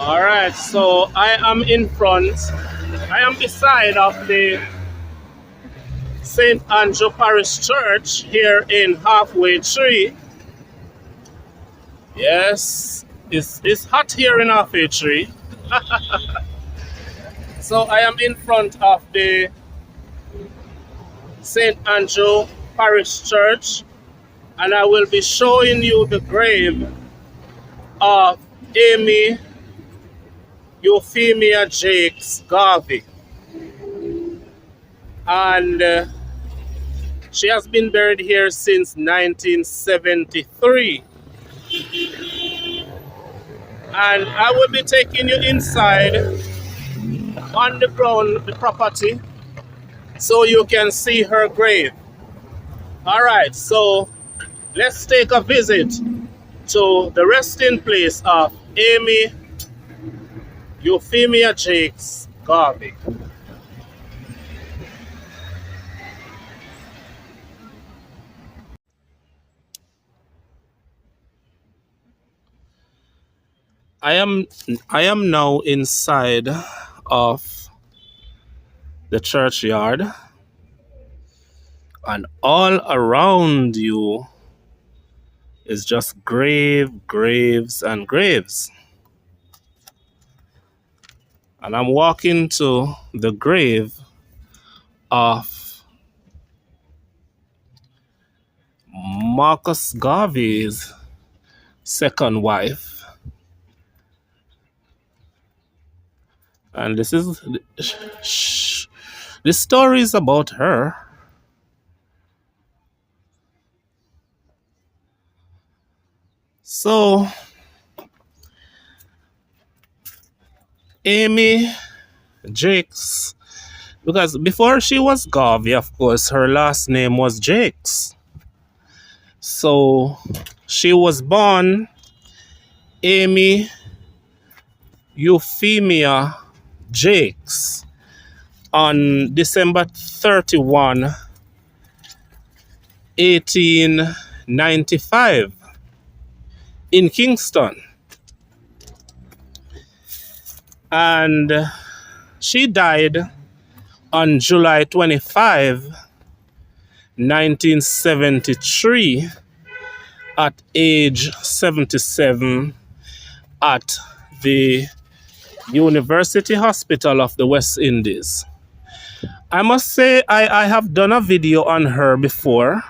All right, so I am in front. I am beside of the Saint Andrew Parish Church here in Halfway Tree. Yes, it's hot here in Halfway Tree. So I am in front of the Saint Andrew Parish Church, and I will be showing you the grave of Amy Euphemia Jacques Garvey. And she has been buried here since 1973. And I will be taking you inside on the ground, the property, so you can see her grave. All right, so let's take a visit to the resting place of Amy Euphemia Jacques Garvey. I am now inside of the churchyard, and all around you is just graves, and graves. And I'm walking to the grave of Marcus Garvey's second wife. And this is the story is about her. So Amy Jacques, because before she was Garvey, of course, her last name was Jacques. So she was born Amy Euphemia Jacques on December 31, 1895 in Kingston. And she died on July 25, 1973 at age 77 at the University Hospital of the West Indies. I must say I have done a video on her before.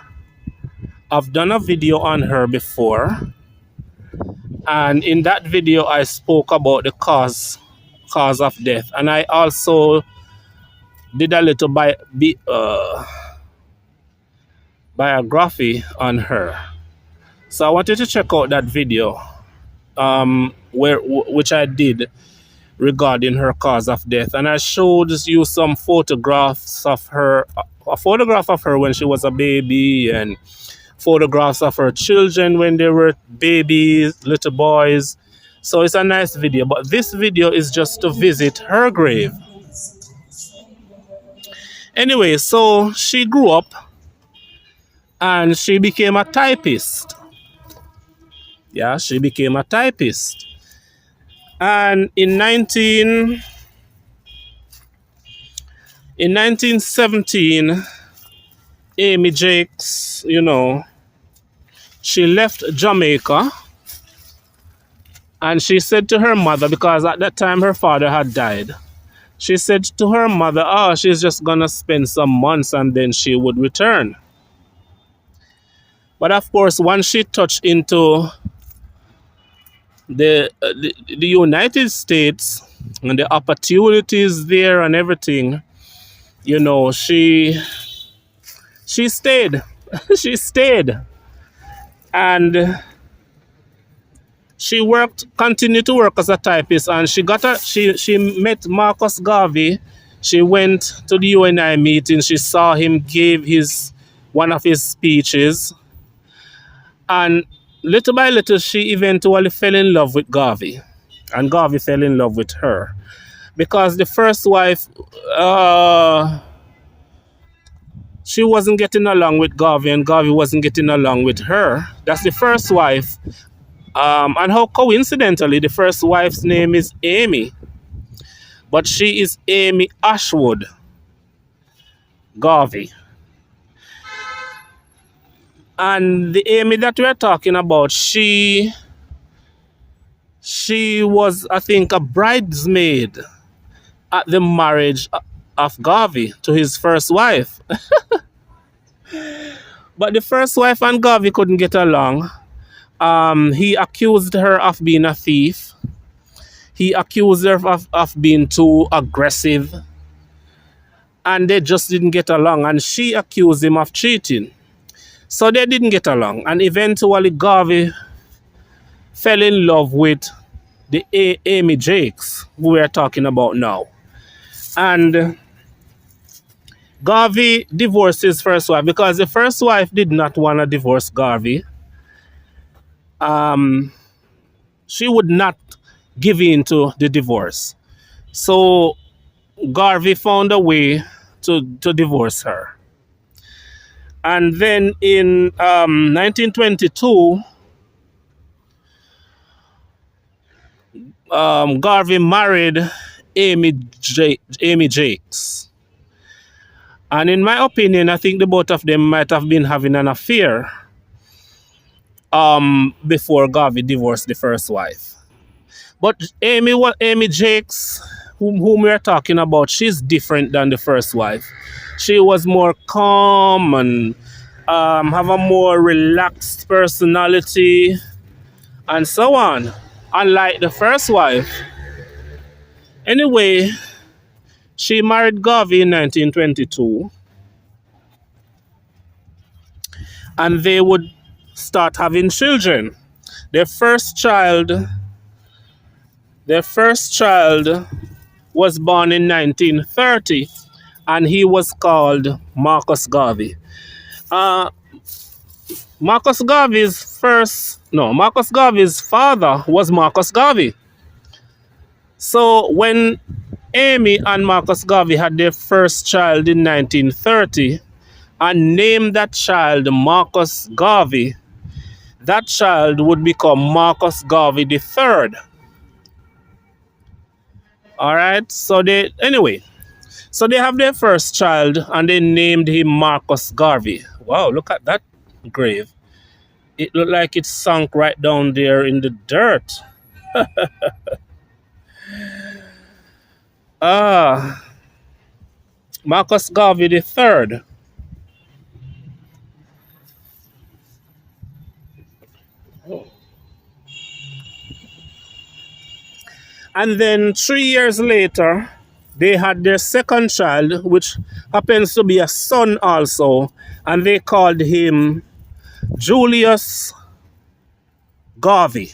And in that video I spoke about the cause of death, and I also did a little biography on her. So I wanted to check out that video which I did regarding her cause of death, and I showed you some photographs of her, a photograph of her when she was a baby, and photographs of her children when they were babies, little boys. So it's a nice video, but this video is just to visit her grave. Anyway, so she grew up and she became a typist. Yeah, she became a typist. And in 1917, Amy Jacques, she left Jamaica, and she said to her mother, because at that time her father had died, she said to her mother, she's just gonna spend some months and then she would return. But of course, once she touched into the United States and the opportunities there and everything, she stayed. She stayed. And she continued to work as a typist, and she met Marcus Garvey. She went to the UNIA meeting. She saw him give one of his speeches, and little by little she eventually fell in love with Garvey, and Garvey fell in love with her, because the first wife, she wasn't getting along with Garvey, and Garvey wasn't getting along with her. That's the first wife. And how coincidentally, the first wife's name is Amy, but she is Amy Ashwood Garvey. And the Amy that we're talking about, she was, I think, a bridesmaid at the marriage of Garvey to his first wife. But the first wife and Garvey couldn't get along. He accused her of being a thief. He accused her of being too aggressive. And they just didn't get along. And she accused him of cheating. So they didn't get along. And eventually Garvey fell in love with the Amy Jacques, who we're talking about now. And Garvey divorced his first wife because the first wife did not want to divorce Garvey. She would not give in to the divorce. So Garvey found a way to divorce her. And then in 1922, Garvey married Amy Jacques. And in my opinion, I think the both of them might have been having an affair before Garvey divorced the first wife. But Amy Jacques, whom we're talking about, she's different than the first wife. She was more calm and have a more relaxed personality and so on, unlike the first wife. Anyway, she married Garvey in 1922, and they would start having children. Their first child was born in 1930, and he was called Marcus Garvey. Marcus Garvey's father was Marcus Garvey. So when Amy and Marcus Garvey had their first child in 1930 and named that child Marcus Garvey, that child would become Marcus Garvey III. All right, so they have their first child and they named him Marcus Garvey. Wow, look at that grave. It looked like it sunk right down there in the dirt. Marcus Garvey III. And then 3 years later, they had their second child, which happens to be a son also, and they called him Julius Garvey.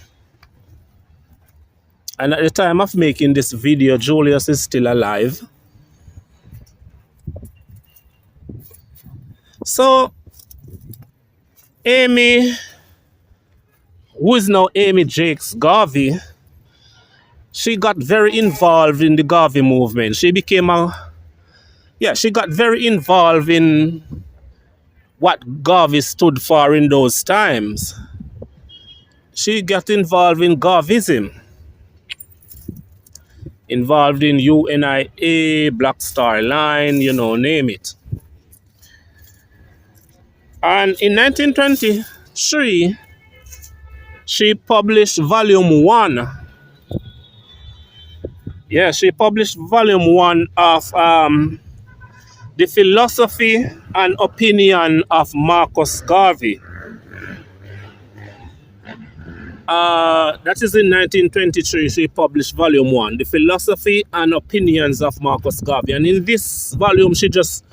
And at the time of making this video, Julius is still alive. So, Amy, who is now Amy Jacques Garvey, she got very involved in the Garvey movement. She got very involved in what Garvey stood for in those times. She got involved in Garvism, involved in UNIA, Black Star Line, name it. And in 1923, she published volume 1. Yeah, she published volume 1 of The Philosophy and Opinion of Marcus Garvey. That is in 1923, she published volume 1, The Philosophy and Opinions of Marcus Garvey. And in this volume, she just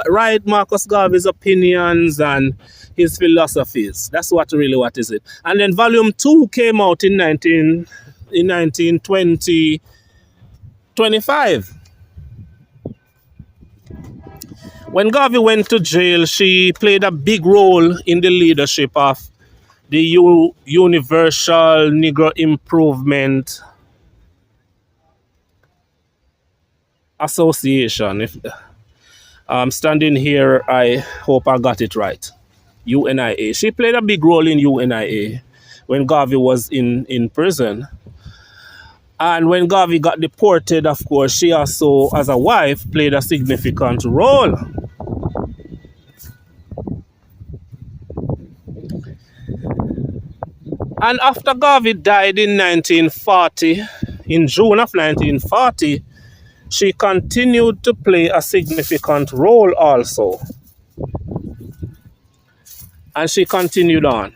write Marcus Garvey's opinions and his philosophies. That's what is it. And then volume 2 came out in 1925. When Garvey went to jail, she played a big role in the leadership of the Universal Negro Improvement Association. If I'm standing here, I hope I got it right. UNIA. She played a big role in UNIA. when Garvey was in prison. And when Garvey got deported, of course, she also, as a wife, played a significant role. And after Garvey died in 1940, in June of 1940, she continued to play a significant role also. And she continued on.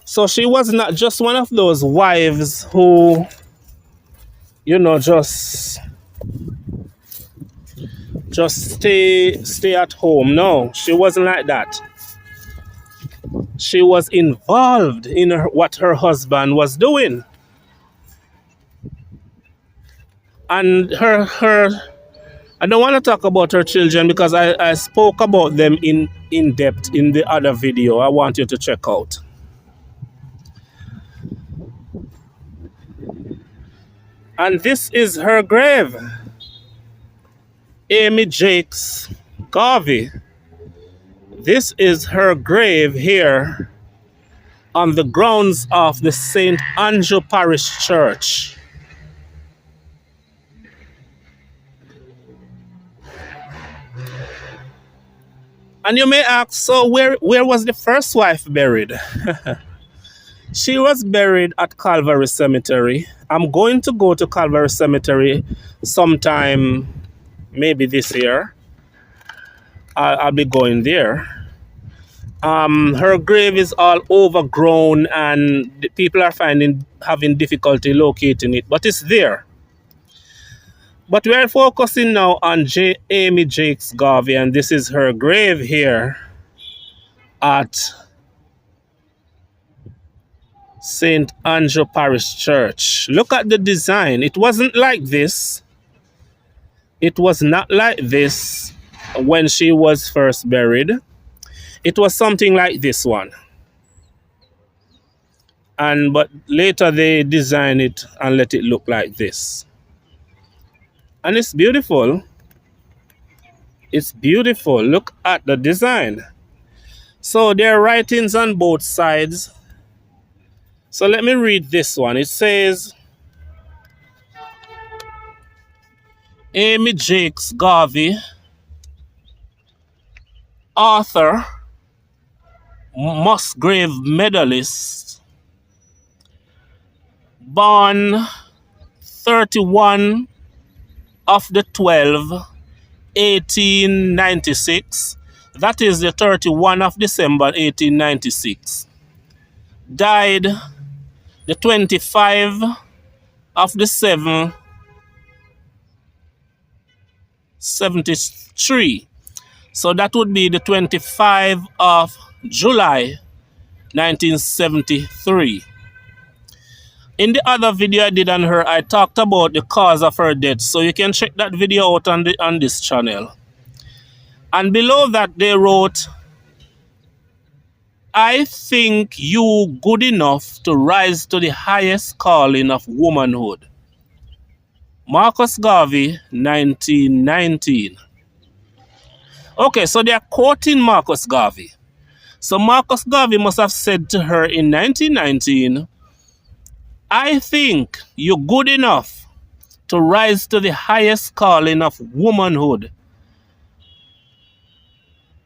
So she was not just one of those wives who, just stay at home. No, she wasn't like that. She was involved in what her husband was doing. And I don't want to talk about her children because I spoke about them in depth in the other video I want you to check out. And this is her grave. Amy Jacques Garvey. This is her grave here on the grounds of the Saint Andrew Parish Church. And you may ask, so where was the first wife buried? She was buried at Calvary Cemetery. I'm going to go to Calvary Cemetery sometime, maybe this year. I'll be going there. Her grave is all overgrown and the people are having difficulty locating it, but it's there. But we are focusing now on Amy Jacques Garvey, and this is her grave here at Saint Andrew Parish Church. Look at the design. It wasn't like this. It was not like this when she was first buried. It was something like this one. But later they designed it and let it look like this. And it's beautiful. It's beautiful. Look at the design. So there are writings on both sides. So let me read this one. It says, Amy Jacques Garvey, author, Musgrave medalist, born 31 of the 12, 1896. That is the 31 of December, 1896. Died the 25 of the 7th, 73. So that would be the 25 of July, 1973. In the other video I did on her, I talked about the cause of her death. So you can check that video out on this channel. And below that they wrote, I think you good enough to rise to the highest calling of womanhood. Marcus Garvey, 1919. Okay, so they are quoting Marcus Garvey. So Marcus Garvey must have said to her in 1919, I think you're good enough to rise to the highest calling of womanhood.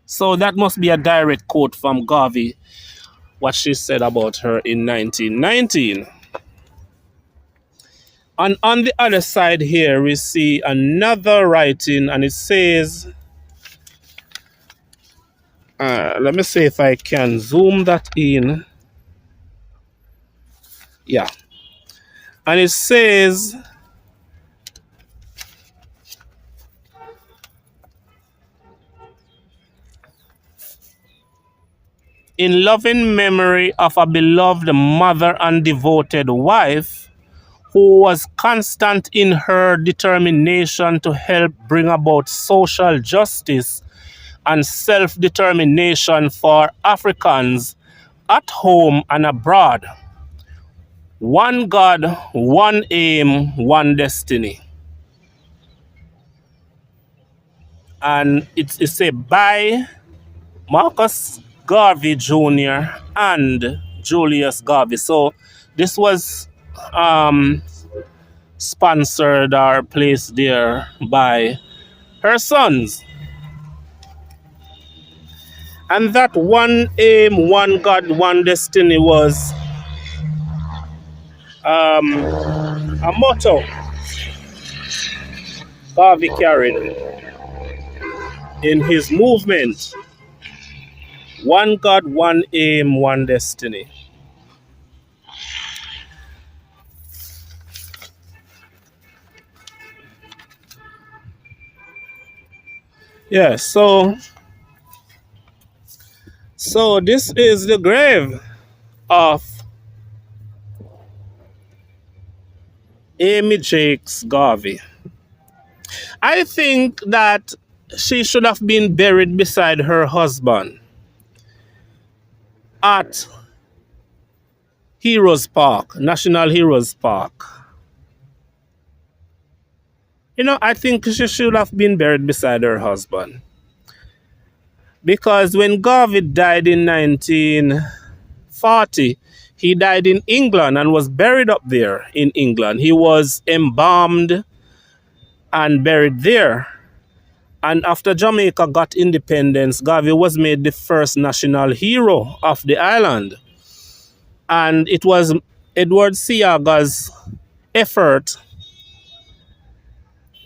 So that must be a direct quote from Garvey, what she said about her in 1919. And on the other side here, we see another writing, and it says, let me see if I can zoom that in. Yeah. And it says, in loving memory of a beloved mother and devoted wife who was constant in her determination to help bring about social justice and self-determination for Africans at home and abroad. One God, one aim, one destiny. And it's a by Marcus Garvey Jr. and Julius Garvey. So this was um, sponsored or placed there by her sons. And that one aim, one God, one destiny was a motto Garvey carried in his movement. One God, one aim, one destiny. Yeah, so this is the grave of Amy Jacques Garvey. I think that she should have been buried beside her husband at Heroes Park, National Heroes Park. You know, I think she should have been buried beside her husband. Because when Garvey died in 1940, he died in England and was buried up there in England. He was embalmed and buried there. And after Jamaica got independence, Garvey was made the first national hero of the island. And it was Edward Seaga's effort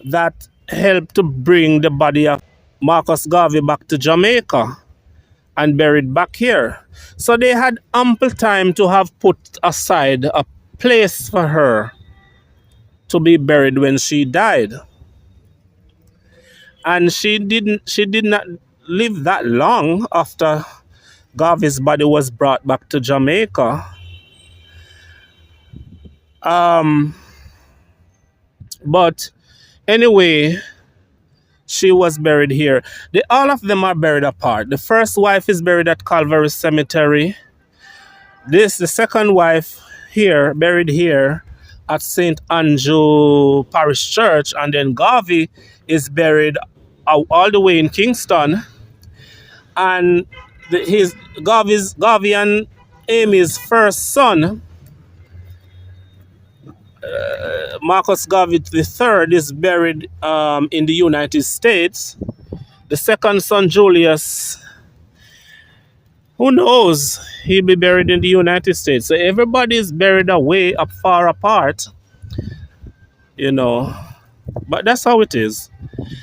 that helped to bring the body of Marcus Garvey back to Jamaica and buried back here. So they had ample time to have put aside a place for her to be buried when she died. And she did not live that long after Garvey's body was brought back to Jamaica. But anyway, she was buried here. All of them are buried apart. The first wife is buried at Calvary Cemetery. The second wife here, buried here at Saint Andrew Parish Church. And then Garvey is buried all the way in Kingston. And Garvey and Amy's first son, Marcus Garvey III, is buried in the United States. The second son, Julius, who knows? He'll be buried in the United States. So everybody is buried away up far apart, you know. But that's how it is.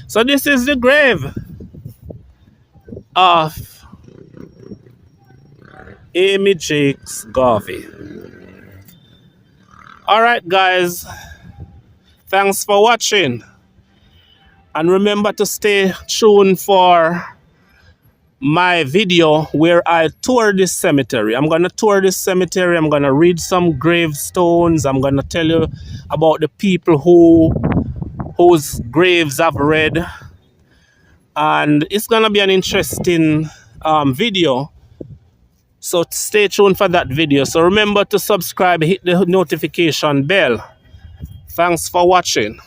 So this is the grave of Amy Jacques Garvey. All right, guys. Thanks for watching. And remember to stay tuned for my video where I tour this cemetery. I'm going to tour this cemetery. I'm going to read some gravestones. I'm going to tell you about the people whose graves I've read. And it's going to be an interesting video. So stay tuned for that video. So remember to subscribe, hit the notification bell. Thanks for watching.